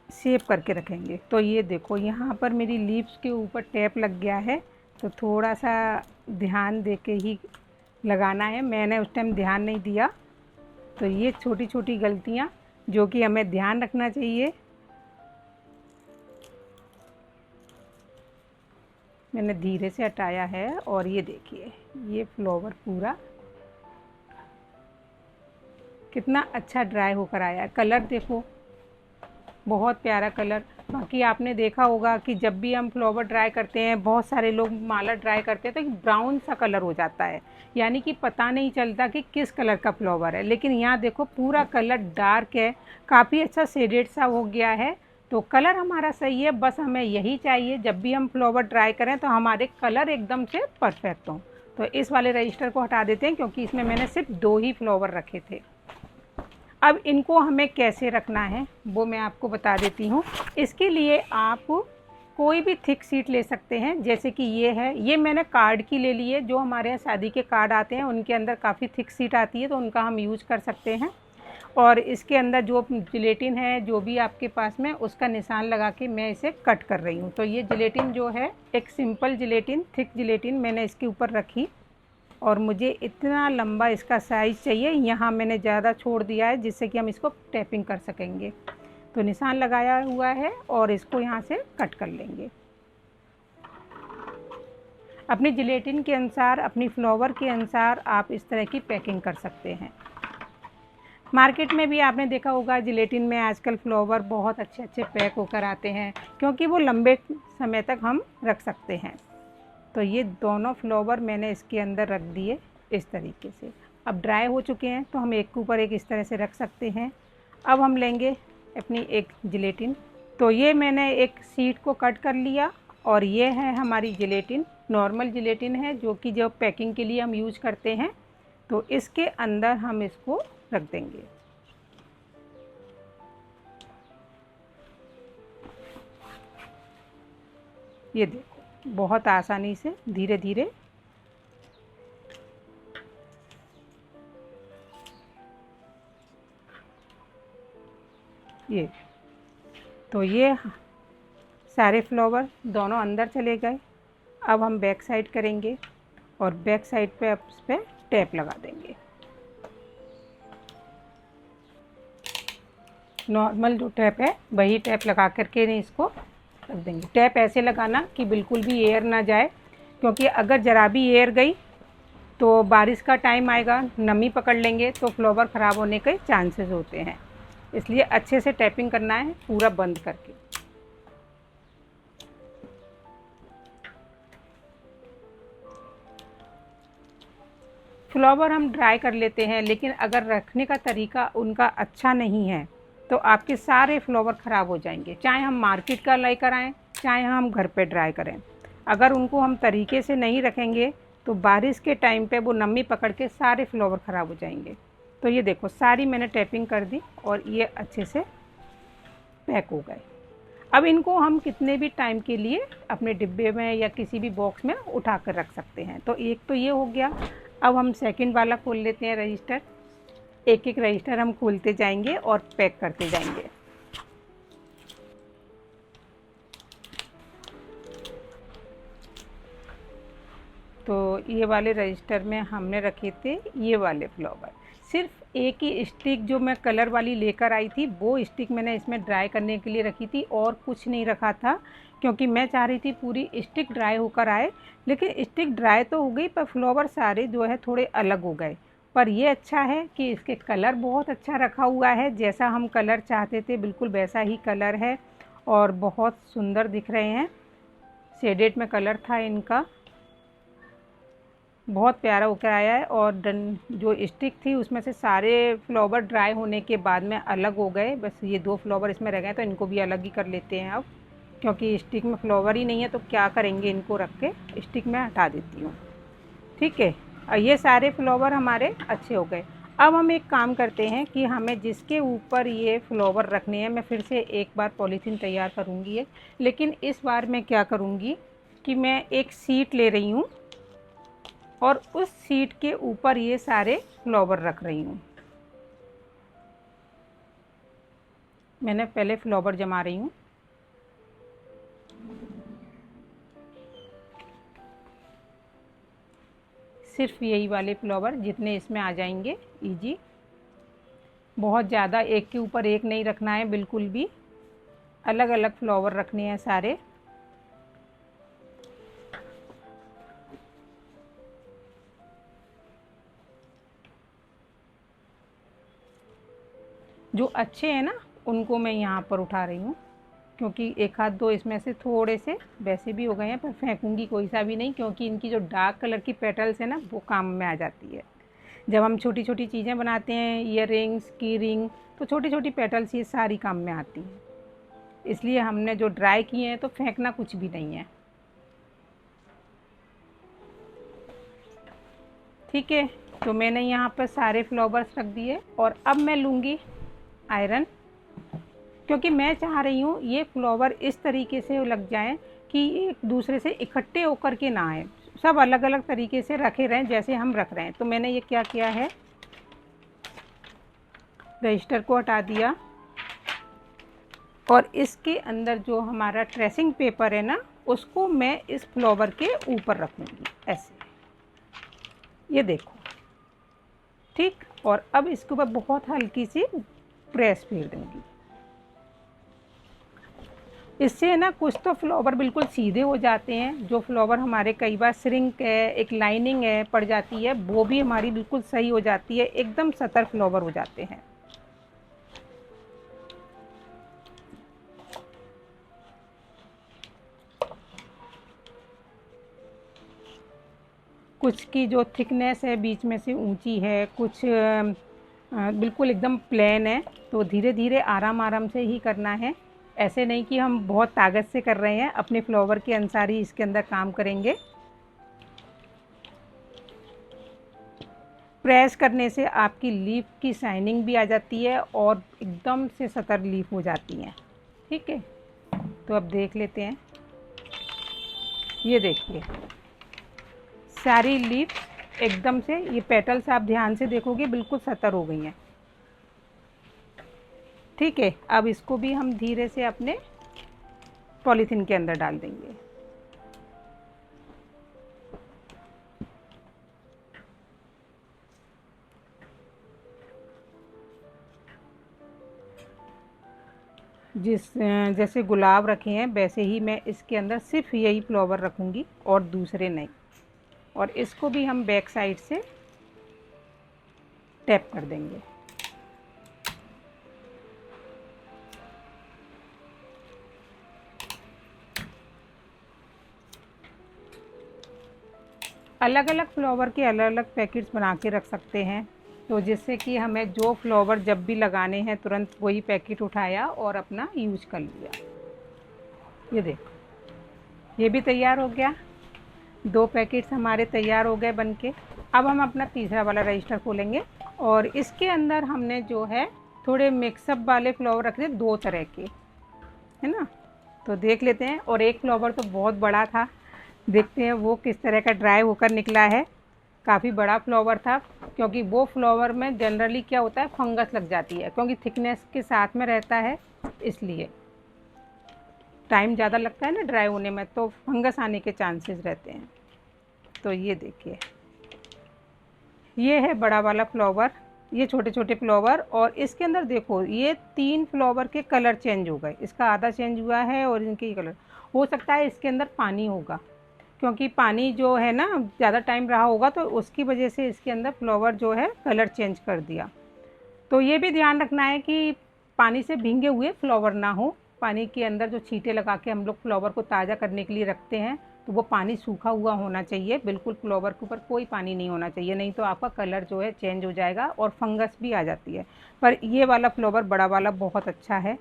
सेव करके रखेंगे। तो ये देखो यहाँ पर मेरी लीव्स के ऊपर टैप लग गया है, तो थोड़ा सा ध्यान दे के ही लगाना है, मैंने उस टाइम ध्यान नहीं दिया। तो ये छोटी छोटी गलतियाँ जो कि हमें ध्यान रखना चाहिए। मैंने धीरे से हटाया है और ये देखिए ये फ्लावर पूरा कितना अच्छा ड्राई होकर आया है। कलर देखो, बहुत प्यारा कलर। बाकी आपने देखा होगा कि जब भी हम फ्लावर ड्राई करते हैं, बहुत सारे लोग माला ड्राई करते हैं तो एक ब्राउन सा कलर हो जाता है, यानी कि पता नहीं चलता कि किस कलर का फ्लावर है। लेकिन यहाँ देखो पूरा कलर डार्क है, काफ़ी अच्छा शेडेड सा हो गया है। तो कलर हमारा सही है, बस हमें यही चाहिए जब भी हम फ्लावर ड्राई करें तो हमारे कलर एकदम से परफेक्ट हों। तो इस वाले रजिस्टर को हटा देते हैं क्योंकि इसमें मैंने सिर्फ 2 ही फ्लावर रखे थे। अब इनको हमें कैसे रखना है वो मैं आपको बता देती हूँ। इसके लिए आप कोई भी थिक शीट ले सकते हैं, जैसे कि ये है, ये मैंने कार्ड की ले ली है। जो हमारे यहाँ शादी के कार्ड आते हैं उनके अंदर काफ़ी थिक शीट आती है, तो उनका हम यूज कर सकते हैं। और इसके अंदर जो जिलेटिन है, जो भी आपके पास में, उसका निशान लगा के मैं इसे कट कर रही हूँ। तो ये जिलेटिन जो है, एक सिंपल जिलेटिन, थिक जिलेटिन मैंने इसके ऊपर रखी और मुझे इतना लंबा इसका साइज़ चाहिए। यहाँ मैंने ज़्यादा छोड़ दिया है जिससे कि हम इसको टैपिंग कर सकेंगे। तो निशान लगाया हुआ है और इसको यहाँ से कट कर लेंगे। अपनी जिलेटिन के अनुसार, अपनी फ्लावर के अनुसार आप इस तरह की पैकिंग कर सकते हैं। मार्केट में भी आपने देखा होगा जिलेटिन में आजकल फ्लावर बहुत अच्छे अच्छे पैक होकर आते हैं, क्योंकि वो लंबे समय तक हम रख सकते हैं। तो ये दोनों फ्लावर मैंने इसके अंदर रख दिए इस तरीके से। अब ड्राई हो चुके हैं तो हम एक के ऊपर एक इस तरह से रख सकते हैं। अब हम लेंगे अपनी एक जिलेटिन। तो ये मैंने एक शीट को कट कर लिया और ये है हमारी जिलेटिन, नॉर्मल जिलेटिन है जो कि जो पैकिंग के लिए हम यूज करते हैं। तो इसके अंदर हम इसको रख देंगे। ये देखो बहुत आसानी से धीरे धीरे ये, तो ये सारे फ्लावर दोनों अंदर चले गए। अब हम बैक साइड करेंगे और बैक साइड पे अब इस पर टैप लगा देंगे। नॉर्मल जो टैप है वही टैप लगा करके नहीं इसको रख देंगे। टैप ऐसे लगाना कि बिल्कुल भी एयर ना जाए, क्योंकि अगर ज़रा भी एयर गई तो बारिश का टाइम आएगा, नमी पकड़ लेंगे तो फ्लावर ख़राब होने के चांसेस होते हैं। इसलिए अच्छे से टैपिंग करना है पूरा बंद करके। फ्लावर हम ड्राई कर लेते हैं, लेकिन अगर रखने का तरीका उनका अच्छा नहीं है तो आपके सारे फ्लावर ख़राब हो जाएंगे, चाहे हम मार्केट का लेकर आएँ चाहे हम घर पे ड्राई करें। अगर उनको हम तरीके से नहीं रखेंगे तो बारिश के टाइम पे वो नमी पकड़ के सारे फ्लावर ख़राब हो जाएंगे। तो ये देखो सारी मैंने टैपिंग कर दी और ये अच्छे से पैक हो गए। अब इनको हम कितने भी टाइम के लिए अपने डिब्बे में या किसी भी बॉक्स में उठा कर रख सकते हैं। तो एक तो ये हो गया। अब हम सेकंड वाला खोल लेते हैं रजिस्टर। एक एक रजिस्टर हम खोलते जाएंगे और पैक करते जाएंगे। तो ये वाले रजिस्टर में हमने रखे थे ये वाले फ्लावर। सिर्फ एक ही स्टिक जो मैं कलर वाली लेकर आई थी वो स्टिक मैंने इसमें ड्राई करने के लिए रखी थी और कुछ नहीं रखा था, क्योंकि मैं चाह रही थी पूरी स्टिक ड्राई होकर आए। लेकिन स्टिक ड्राई तो हो गई पर फ्लावर सारे जो है थोड़े अलग हो गए। पर ये अच्छा है कि इसके कलर बहुत अच्छा रखा हुआ है, जैसा हम कलर चाहते थे बिल्कुल वैसा ही कलर है और बहुत सुंदर दिख रहे हैं। शेडेड में कलर था इनका, बहुत प्यारा होकर आया है। और जो स्टिक थी उसमें से सारे फ्लावर ड्राई होने के बाद में अलग हो गए, बस ये 2 फ्लावर इसमें रह गए तो इनको भी अलग ही कर लेते हैं अब। क्योंकि स्टिक में फ्लावर ही नहीं है तो क्या करेंगे, इनको रख के स्टिक में हटा देती हूँ। ठीक है, और ये सारे फ्लावर हमारे अच्छे हो गए। अब हम एक काम करते हैं कि हमें जिसके ऊपर ये फ्लावर रखने हैं, मैं फिर से एक बार पॉलीथीन तैयार करूँगी, लेकिन इस बार मैं क्या करूँगी कि मैं एक शीट ले रही हूँ और उस शीट के ऊपर ये सारे फ्लावर रख रही हूँ। मैंने पहले फ्लावर जमा रही हूँ। सिर्फ यही वाले फ्लावर जितने इसमें आ जाएंगे इजी, बहुत ज़्यादा एक के ऊपर एक नहीं रखना है, बिल्कुल भी अलग अलग फ्लावर रखने हैं सारे। जो अच्छे हैं ना उनको मैं यहाँ पर उठा रही हूँ, क्योंकि एक आध दो इसमें से थोड़े से वैसे भी हो गए हैं, पर फेंकूंगी कोई सा भी नहीं, क्योंकि इनकी जो डार्क कलर की पेटल्स है ना वो काम में आ जाती है। जब हम छोटी छोटी चीज़ें बनाते हैं, ईयर रिंग्स की रिंग, तो छोटी छोटी पेटल्स ये सारी काम में आती हैं। इसलिए हमने जो ड्राई किए हैं तो फेंकना कुछ भी नहीं है। ठीक है, तो मैंने यहाँ पर सारे फ्लावर्स रख दिए और अब मैं लूँगी आयरन, क्योंकि मैं चाह रही हूँ ये फ्लावर इस तरीके से लग जाएं कि एक दूसरे से इकट्ठे होकर के ना आए, सब अलग अलग तरीके से रखे रहें जैसे हम रख रहे हैं। तो मैंने ये क्या किया है, रजिस्टर को हटा दिया और इसके अंदर जो हमारा ट्रेसिंग पेपर है ना उसको मैं इस फ्लावर के ऊपर रखूँगी ऐसे, ये देखो। ठीक, और अब इसके ऊपर बहुत हल्की सी प्रेस फेर दूँगी। इससे ना कुछ तो फ्लावर बिल्कुल सीधे हो जाते हैं, जो फ्लावर हमारे कई बार श्रिंक है, एक लाइनिंग है पड़ जाती है, वो भी हमारी बिल्कुल सही हो जाती है, एकदम सतर फ्लावर हो जाते हैं। कुछ की जो थिकनेस है बीच में से ऊंची है, कुछ बिल्कुल एकदम प्लेन है, तो धीरे धीरे आराम आराम से ही करना है। ऐसे नहीं कि हम बहुत ताकत से कर रहे हैं, अपने फ्लावर के अनुसार ही इसके अंदर काम करेंगे। प्रेस करने से आपकी लीफ की शाइनिंग भी आ जाती है और एकदम से सतर लीफ हो जाती हैं। ठीक है, तो अब देख लेते हैं। ये देखिए सारी लीफ एकदम से, ये पेटल्स आप ध्यान से देखोगे बिल्कुल सतर हो गई हैं। ठीक है, अब इसको भी हम धीरे से अपने पॉलीथीन के अंदर डाल देंगे। जैसे गुलाब रखे हैं वैसे ही मैं इसके अंदर सिर्फ यही फ्लावर रखूँगी और दूसरे नहीं। और इसको भी हम बैक साइड से टैप कर देंगे। अलग अलग फ्लावर के अलग अलग पैकेट्स बना के रख सकते हैं, तो जिससे कि हमें जो फ्लावर जब भी लगाने हैं तुरंत वही पैकेट उठाया और अपना यूज कर लिया। ये देखो ये भी तैयार हो गया, 2 पैकेट्स हमारे तैयार हो गए बनके। अब हम अपना तीसरा वाला रजिस्टर खोलेंगे और इसके अंदर हमने जो है थोड़े मिक्सअप वाले फ्लावर रख दिए, 2 तरह के, है ना। तो देख लेते हैं, और एक फ्लावर तो बहुत बड़ा था, देखते हैं वो किस तरह का ड्राई होकर निकला है। काफ़ी बड़ा फ्लावर था, क्योंकि वो फ्लावर में जनरली क्या होता है, फंगस लग जाती है, क्योंकि थिकनेस के साथ में रहता है, इसलिए टाइम ज़्यादा लगता है ना ड्राई होने में, तो फंगस आने के चांसेस रहते हैं। तो ये देखिए ये है बड़ा वाला फ्लावर, ये छोटे छोटे फ्लावर, और इसके अंदर देखो ये 3 फ्लावर के कलर चेंज हो गए, इसका आधा चेंज हुआ है और इनके कलर। हो सकता है इसके अंदर पानी होगा, क्योंकि पानी जो है ना ज़्यादा टाइम रहा होगा, तो उसकी वजह से इसके अंदर फ्लावर जो है कलर चेंज कर दिया। तो ये भी ध्यान रखना है कि पानी से भींगे हुए फ्लावर ना हो। पानी के अंदर जो छींटे लगा के हम लोग फ्लावर को ताज़ा करने के लिए रखते हैं, तो वो पानी सूखा हुआ होना चाहिए, बिल्कुल फ्लावर के ऊपर कोई पानी नहीं होना चाहिए, नहीं तो आपका कलर जो है चेंज हो जाएगा और फंगस भी आ जाती है। पर ये वाला फ्लावर बड़ा वाला बहुत अच्छा है,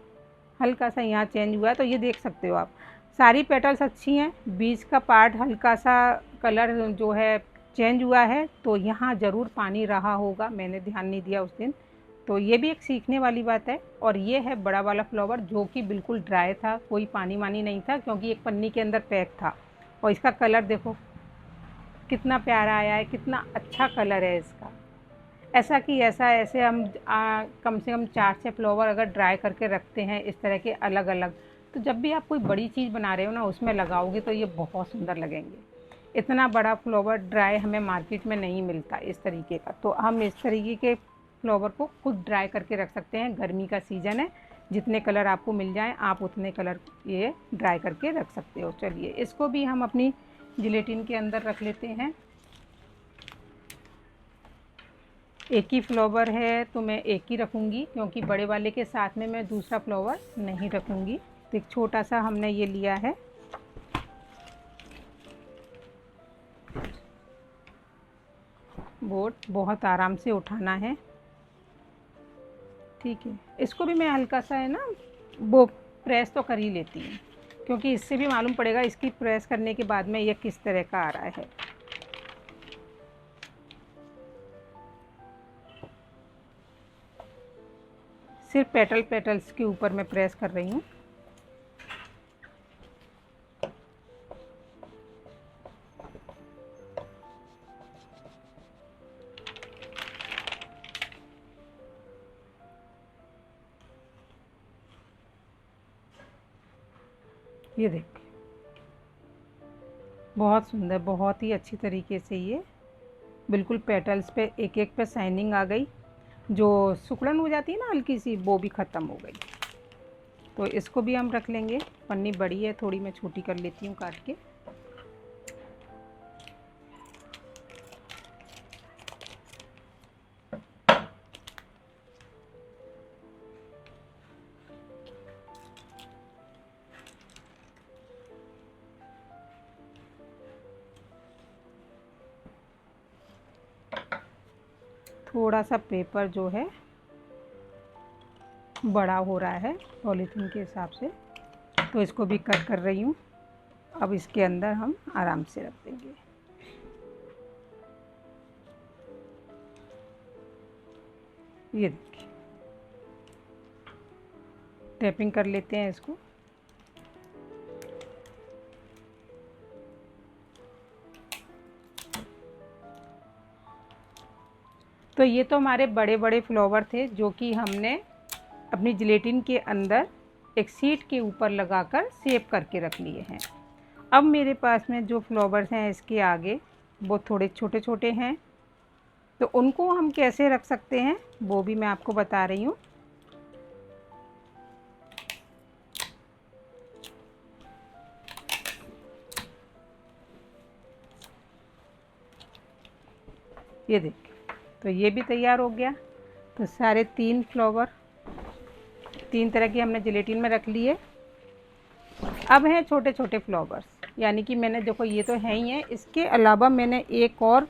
हल्का सा यहाँ चेंज हुआ है, तो ये देख सकते हो आप। सारी पेटल्स अच्छी हैं, बीच का पार्ट हल्का सा कलर जो है चेंज हुआ है, तो यहाँ ज़रूर पानी रहा होगा, मैंने ध्यान नहीं दिया उस दिन। तो ये भी एक सीखने वाली बात है। और ये है बड़ा वाला फ्लावर जो कि बिल्कुल ड्राई था, कोई पानी वानी नहीं था, क्योंकि एक पन्नी के अंदर पैक था। और इसका कलर देखो कितना प्यारा आया है, कितना अच्छा कलर है इसका। ऐसा कि ऐसे हम कम से कम 4 से फ्लावर अगर ड्राई करके रखते हैं इस तरह के अलग अलग, तो जब भी आप कोई बड़ी चीज़ बना रहे हो ना, उसमें लगाओगे तो ये बहुत सुंदर लगेंगे। इतना बड़ा फ्लावर ड्राई हमें मार्केट में नहीं मिलता इस तरीके का, तो हम इस तरीके के फ्लावर को खुद ड्राई करके रख सकते हैं। गर्मी का सीज़न है, जितने कलर आपको मिल जाएं आप उतने कलर ये ड्राई करके रख सकते हो। चलिए इसको भी हम अपनी जिलेटिन के अंदर रख लेते हैं। एक ही फ्लावर है तो मैं एक ही रखूँगी, क्योंकि बड़े वाले के साथ में मैं दूसरा फ्लावर नहीं रखूँगी। तो एक छोटा सा हमने ये लिया है। बोट बहुत आराम से उठाना है, ठीक है। इसको भी मैं हल्का सा है ना वो प्रेस तो कर ही लेती हूँ, क्योंकि इससे भी मालूम पड़ेगा इसकी प्रेस करने के बाद में ये किस तरह का आ रहा है। सिर्फ पेटल्स के ऊपर मैं प्रेस कर रही हूँ। ये देख बहुत सुंदर, बहुत ही अच्छी तरीके से ये बिल्कुल पेटल्स पे एक एक पे शाइनिंग आ गई। जो सिकुड़न हो जाती है ना हल्की सी, वो भी ख़त्म हो गई। तो इसको भी हम रख लेंगे। पन्नी बड़ी है थोड़ी, मैं छोटी कर लेती हूँ काट के। थोड़ा सा पेपर जो है बड़ा हो रहा है पॉलीथीन के हिसाब से, तो इसको भी कट कर रही हूँ। अब इसके अंदर हम आराम से रख देंगे। ये देखिए, टैपिंग कर लेते हैं इसको। तो ये तो हमारे बड़े बड़े फ्लावर थे जो कि हमने अपनी जिलेटिन के अंदर एक शीट के ऊपर लगाकर सेव करके रख लिए हैं। अब मेरे पास में जो फ्लावर्स हैं इसके आगे वो थोड़े छोटे छोटे हैं, तो उनको हम कैसे रख सकते हैं वो भी मैं आपको बता रही हूँ। ये देख, तो ये भी तैयार हो गया। तो सारे 3 फ्लावर 3 तरह की हमने जिलेटिन में रख लिए। अब हैं छोटे छोटे फ्लावर्स, यानी कि मैंने देखो ये तो है ही है, इसके अलावा मैंने एक और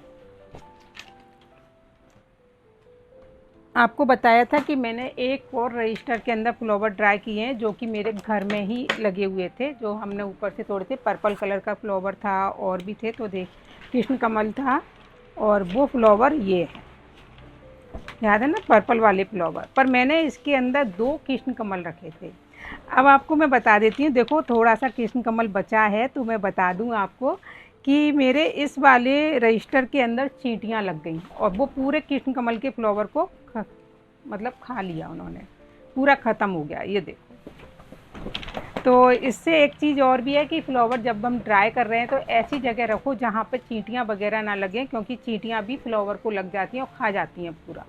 आपको बताया था कि मैंने एक और रजिस्टर के अंदर फ्लावर ड्राई किए हैं जो कि मेरे घर में ही लगे हुए थे, जो हमने ऊपर से तोड़े थे। पर्पल कलर का फ्लावर था और भी थे, तो देख कृष्ण कमल था और वो फ्लावर ये है, याद है ना पर्पल वाले फ्लावर। पर मैंने इसके अंदर 2 कृष्ण कमल रखे थे। अब आपको मैं बता देती हूँ, देखो थोड़ा सा कृष्ण कमल बचा है तो मैं बता दूँ आपको कि मेरे इस वाले रजिस्टर के अंदर चींटियाँ लग गई और वो पूरे कृष्ण कमल के फ्लावर को मतलब खा लिया उन्होंने, पूरा ख़त्म हो गया। ये देखो, तो इससे एक चीज़ और भी है कि फ्लावर जब हम ड्राई कर रहे हैं तो ऐसी जगह रखो जहाँ पे चींटियाँ वगैरह ना लगें, क्योंकि चींटियाँ भी फ्लावर को लग जाती हैं और खा जाती हैं पूरा।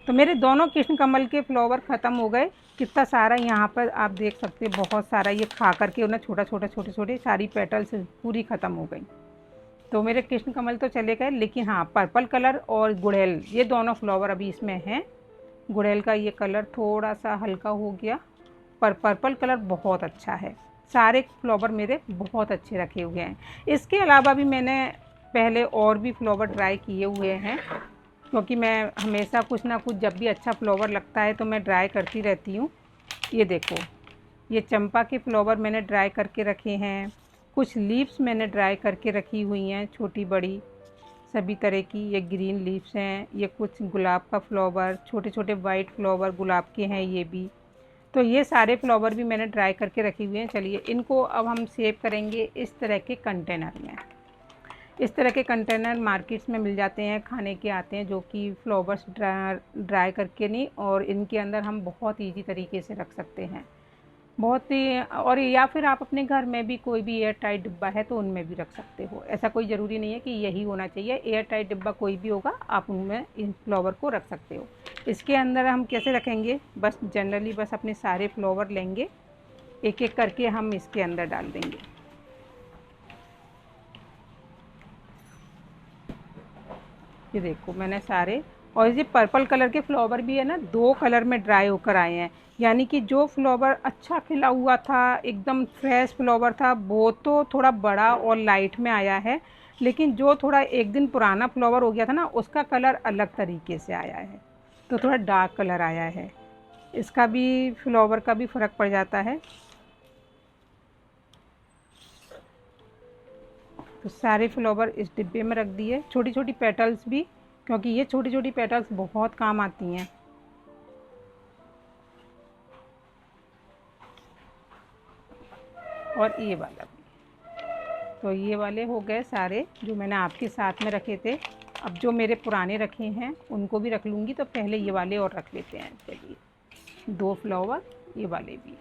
तो मेरे दोनों कृष्ण कमल के फ्लावर ख़त्म हो गए। कितना सारा यहाँ पर आप देख सकते हैं, बहुत सारा ये खा करके उन्हें छोटे छोटे सारी पेटल्स पूरी ख़त्म हो गई। तो मेरे कृष्ण कमल तो चले गए, लेकिन हाँ पर्पल कलर और गुड़ैल ये दोनों फ्लावर अभी इसमें हैं। गुड़ैल का ये कलर थोड़ा सा हल्का हो गया, पर पर्पल कलर बहुत अच्छा है। सारे फ्लावर मेरे बहुत अच्छे रखे हुए हैं। इसके अलावा भी मैंने पहले और भी फ्लावर ड्राई किए हुए हैं, क्योंकि मैं हमेशा कुछ ना कुछ जब भी अच्छा फ्लावर लगता है तो मैं ड्राई करती रहती हूँ। ये देखो, ये चंपा के फ्लावर मैंने ड्राई करके रखे हैं, कुछ लीव्स मैंने ड्राई करके रखी हुई हैं छोटी बड़ी सभी तरह की। ये ग्रीन लीव्स हैं, ये कुछ गुलाब का फ्लावर, छोटे छोटे वाइट फ्लावर गुलाब के हैं ये भी। तो ये सारे फ्लावर भी मैंने ड्राई करके रखे हुए हैं। चलिए इनको अब हम सेव करेंगे इस तरह के कंटेनर में। इस तरह के कंटेनर मार्केट्स में मिल जाते हैं, खाने के आते हैं, जो कि फ्लावर्स ड्राई करके नहीं, और इनके अंदर हम बहुत ईजी तरीके से रख सकते हैं बहुत ही। और या फिर आप अपने घर में भी कोई भी एयर टाइट डिब्बा है तो उनमें भी रख सकते हो, ऐसा कोई ज़रूरी नहीं है कि यही होना चाहिए। एयर टाइट डिब्बा कोई भी होगा, आप उनमें इन फ्लावर को रख सकते हो। इसके अंदर हम कैसे रखेंगे, बस जनरली बस अपने सारे फ्लावर लेंगे, एक एक करके हम इसके अंदर डाल देंगे। ये देखो मैंने सारे, और ये पर्पल कलर के फ्लावर भी है ना, 2 कलर में ड्राई होकर आए हैं। यानी कि जो फ्लावर अच्छा खिला हुआ था, एकदम फ्रेश फ्लावर था, वो तो थोड़ा बड़ा और लाइट में आया है, लेकिन जो थोड़ा एक दिन पुराना फ्लावर हो गया था ना, उसका कलर अलग तरीके से आया है, तो थोड़ा डार्क कलर आया है। इसका भी फ्लावर का भी फ़र्क पड़ जाता है। तो सारे फ्लावर इस डिब्बे में रख दिए, छोटी छोटी पेटल्स भी, क्योंकि ये छोटी छोटी पेटल्स बहुत काम आती हैं। और ये वाला भी। तो ये वाले हो गए सारे जो मैंने आपके साथ में रखे थे। अब जो मेरे पुराने रखे हैं उनको भी रख लूँगी, तो पहले ये वाले और रख लेते हैं। चलिए 2 फ्लावर, ये वाले भी।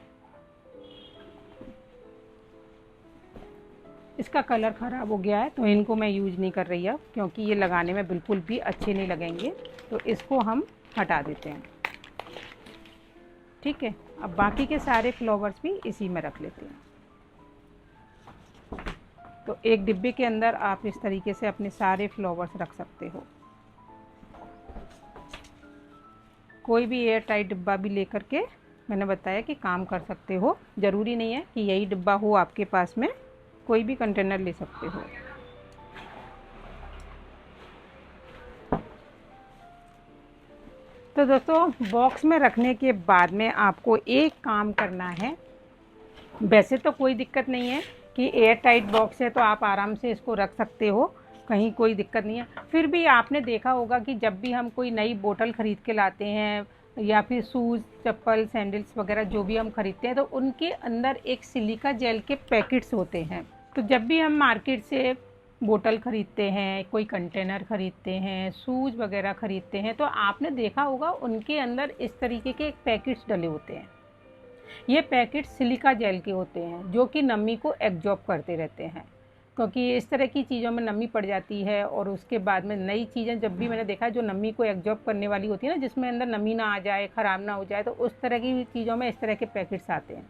इसका कलर ख़राब हो गया है तो इनको मैं यूज़ नहीं कर रही अब, क्योंकि ये लगाने में बिल्कुल भी अच्छे नहीं लगेंगे, तो इसको हम हटा देते हैं। ठीक है, अब बाकी के सारे फ्लावर्स भी इसी में रख लेते हैं। तो एक डिब्बे के अंदर आप इस तरीके से अपने सारे फ्लावर्स रख सकते हो। कोई भी एयर टाइट डिब्बा भी लेकर के मैंने बताया कि काम कर सकते हो, ज़रूरी नहीं है कि यही डिब्बा हो आपके पास में, कोई भी कंटेनर ले सकते हो। तो दोस्तों बॉक्स में रखने के बाद में आपको एक काम करना है। वैसे तो कोई दिक्कत नहीं है कि एयर टाइट बॉक्स है तो आप आराम से इसको रख सकते हो, कहीं कोई दिक्कत नहीं है। फिर भी आपने देखा होगा कि जब भी हम कोई नई बोतल ख़रीद के लाते हैं, या फिर शूज़, चप्पल, सैंडल्स वगैरह जो भी हम ख़रीदते हैं, तो उनके अंदर एक सिलिका जेल के पैकेट्स होते हैं। तो जब भी हम मार्केट से बोतल ख़रीदते हैं, कोई कंटेनर ख़रीदते हैं, शूज़ वगैरह ख़रीदते हैं, तो आपने देखा होगा उनके अंदर इस तरीके के पैकेट्स डले होते हैं। ये पैकेट्स सिलिका जेल के होते हैं, जो कि नमी को एब्जॉर्ब करते रहते हैं, क्योंकि इस तरह की चीज़ों में नमी पड़ जाती है। और उसके बाद में नई चीज़ें जब भी मैंने देखा है जो नमी को एब्जॉर्ब करने वाली होती है ना, जिसमें अंदर नमी ना आ जाए, ख़राब ना हो जाए, तो उस तरह की चीज़ों में इस तरह के पैकेट्स आते हैं।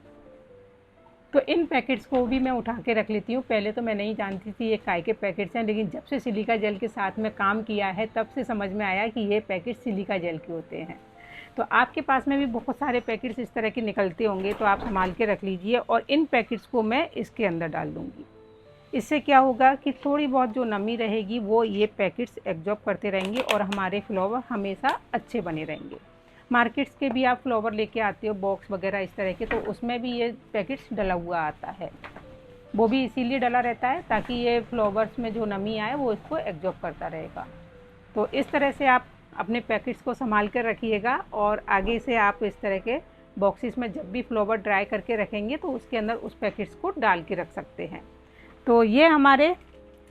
तो इन पैकेट्स को भी मैं उठा के रख लेती हूँ। पहले तो मैं नहीं जानती थी ये काय के पैकेट्स हैं, लेकिन जब से सिलिका जेल के साथ में काम किया है तब से समझ में आया कि ये पैकेट सिलिका जेल के होते हैं। तो आपके पास में भी बहुत सारे पैकेट्स इस तरह के निकलते होंगे, तो आप संभाल के रख लीजिए। और इन पैकेट्स को मैं इसके अंदर डाल दूँगी। इससे क्या होगा कि थोड़ी बहुत जो नमी रहेगी वो ये पैकेट्स एब्जॉर्ब करते रहेंगे और हमारे फ्लावर हमेशा अच्छे बने रहेंगे। मार्केट्स के भी आप फ्लावर लेके आते हो बॉक्स वगैरह इस तरह के, तो उसमें भी ये पैकेट्स डला हुआ आता है। वो भी इसीलिए डला रहता है ताकि ये फ्लावर्स में जो नमी आए वो इसको एब्जॉर्ब करता रहेगा। तो इस तरह से आप अपने पैकेट्स को संभाल कर रखिएगा, और आगे से आप इस तरह के बॉक्सेस में जब भी फ्लावर ड्राई करके रखेंगे तो उसके अंदर उस पैकेट्स को डाल के रख सकते हैं। तो ये हमारे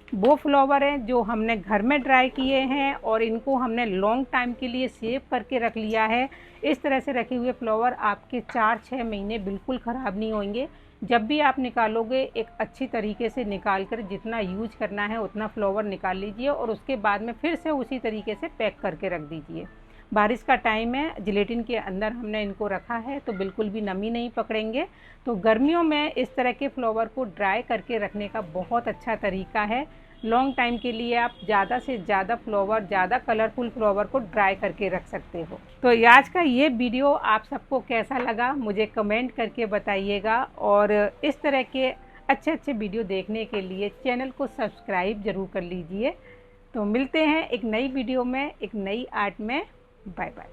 वो फ्लावर हैं जो हमने घर में ड्राई किए हैं, और इनको हमने लॉन्ग टाइम के लिए सेव करके रख लिया है। इस तरह से रखे हुए फ्लावर आपके 4-6 महीने बिल्कुल ख़राब नहीं होंगे। जब भी आप निकालोगे एक अच्छी तरीके से निकाल कर जितना यूज करना है उतना फ्लावर निकाल लीजिए, और उसके बाद में फिर से उसी तरीके से पैक करके रख दीजिए। बारिश का टाइम है, जिलेटिन के अंदर हमने इनको रखा है तो बिल्कुल भी नमी नहीं पकड़ेंगे। तो गर्मियों में इस तरह के फ्लावर को ड्राई करके रखने का बहुत अच्छा तरीका है। लॉन्ग टाइम के लिए आप ज़्यादा से ज़्यादा फ्लावर, ज़्यादा कलरफुल फ्लावर को ड्राई करके रख सकते हो। तो आज का ये वीडियो आप सबको कैसा लगा मुझे कमेंट करके बताइएगा, और इस तरह के अच्छे अच्छे वीडियो देखने के लिए चैनल को सब्सक्राइब ज़रूर कर लीजिए। तो मिलते हैं एक नई वीडियो में, एक नई आर्ट में। Bye bye.